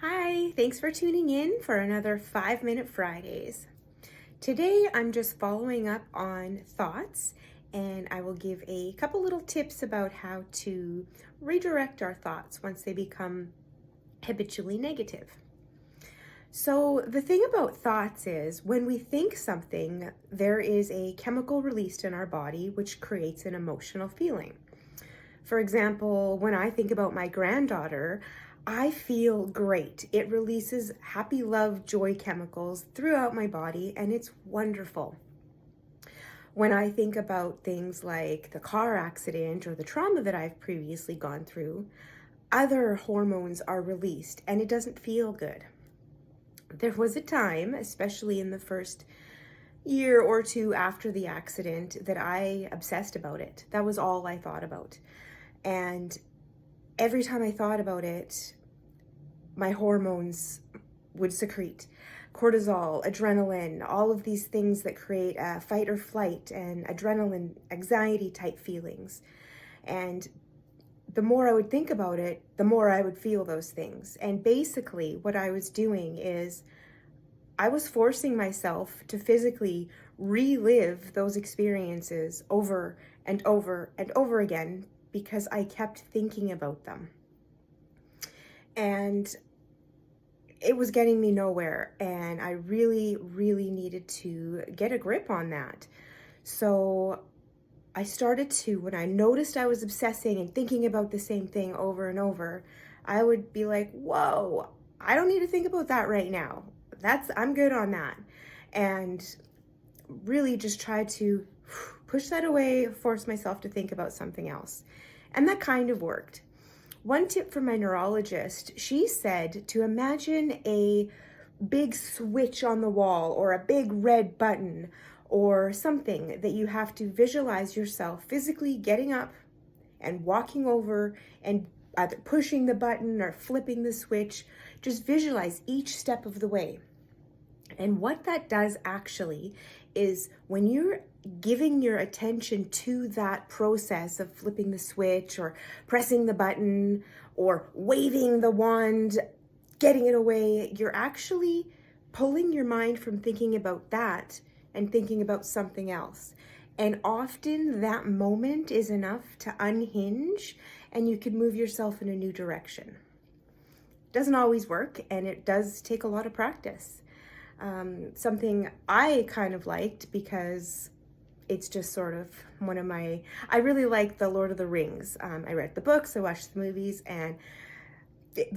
Hi, thanks for tuning in for another 5-Minute Fridays. Today I'm just following up on thoughts, and I will give a couple little tips about how to redirect our thoughts once they become habitually negative. So, the thing about thoughts is when we think something, there is a chemical released in our body which creates an emotional feeling. For example, when I think about my granddaughter, I feel great. It releases happy, love, joy chemicals throughout my body, and it's wonderful. When I think about things like the car accident or the trauma that I've previously gone through, other hormones are released, and it doesn't feel good. There was a time, especially in the first year or two after the accident, that I obsessed about it. That was all I thought about. And every time I thought about it, my hormones would secrete cortisol, adrenaline, all of these things that create fight or flight and adrenaline, anxiety type feelings. And the more I would think about it, the more I would feel those things. And basically, what I was doing is I was forcing myself to physically relive those experiences over and over and over again because I kept thinking about them. And it was getting me nowhere, and I really, really needed to get a grip on that. So I started to, when I noticed I was obsessing and thinking about the same thing over and over, I would be like, whoa, I don't need to think about that right now. I'm good on that. And really just try to push that away, force myself to think about something else. And that kind of worked. One tip from my neurologist, she said to imagine a big switch on the wall or a big red button or something that you have to visualize yourself physically getting up and walking over and either pushing the button or flipping the switch. Just visualize each step of the way. And what that does actually is when you're giving your attention to that process of flipping the switch or pressing the button or waving the wand, getting it away, you're actually pulling your mind from thinking about that and thinking about something else. And often that moment is enough to unhinge and you can move yourself in a new direction. It doesn't always work, and it does take a lot of practice. Something I kind of liked because it's just sort of I really like the Lord of the Rings. I read the books, I watched the movies, and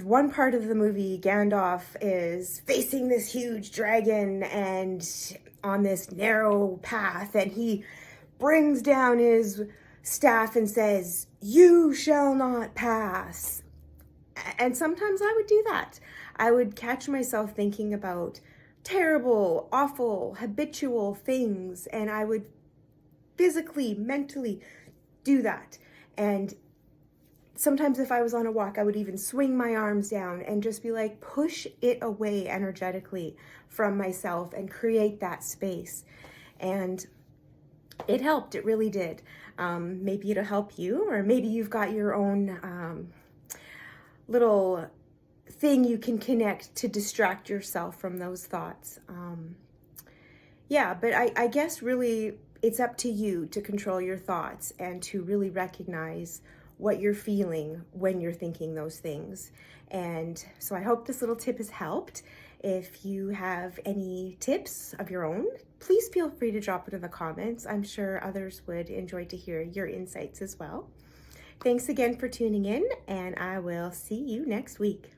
one part of the movie, Gandalf is facing this huge dragon and on this narrow path, and he brings down his staff and says, "You shall not pass." And sometimes I would do that. I would catch myself thinking about terrible, awful, habitual things, and I would physically, mentally do that. And sometimes if I was on a walk, I would even swing my arms down and just be like, push it away energetically from myself and create that space. And it helped, it really did. Maybe it'll help you, or maybe you've got your own little thing you can connect to distract yourself from those thoughts. But I guess really it's up to you to control your thoughts and to really recognize what you're feeling when you're thinking those things. And so I hope this little tip has helped. If you have any tips of your own, please feel free to drop it in the comments. I'm sure others would enjoy to hear your insights as well. Thanks again for tuning in, and I will see you next week.